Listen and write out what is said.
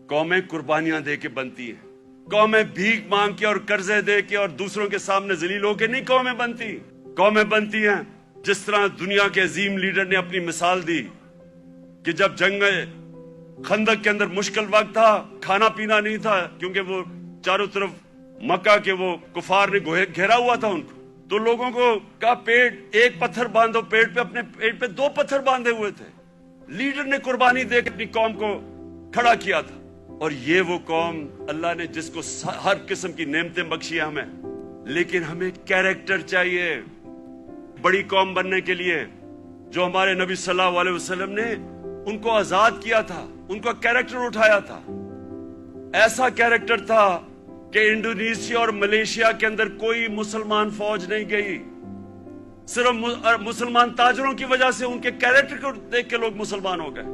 قومیں قربانیاں دے کے بنتی ہیں، قومیں بھیک مانگ کے اور قرضے دے کے اور دوسروں کے سامنے ذلیل ہو کے نہیں قومیں بنتی. قومیں بنتی ہیں جس طرح دنیا کے عظیم لیڈر نے اپنی مثال دی کہ جب جنگ خندق کے اندر مشکل وقت تھا، کھانا پینا نہیں تھا، کیونکہ وہ چاروں طرف مکہ کے وہ کفار نے گھیرا ہوا تھا ان کو، تو لوگوں کو کہا پیٹ ایک پتھر باندھو پیٹ پہ، اپنے پیٹ پہ 2 پتھر باندھے ہوئے تھے. لیڈر نے قربانی دے کے اپنی قوم کو کھڑا کیا تھا. اور یہ وہ قوم اللہ نے جس کو ہر قسم کی نعمتیں بخشی ہمیں، لیکن ہمیں کیریکٹر چاہیے بڑی قوم بننے کے لیے. جو ہمارے نبی صلی اللہ علیہ وسلم نے ان کو آزاد کیا تھا، ان کا کیریکٹر اٹھایا تھا. ایسا کیریکٹر تھا کہ انڈونیشیا اور ملیشیا کے اندر کوئی مسلمان فوج نہیں گئی، صرف مسلمان تاجروں کی وجہ سے ان کے کیریکٹر کو دیکھ کے لوگ مسلمان ہو گئے.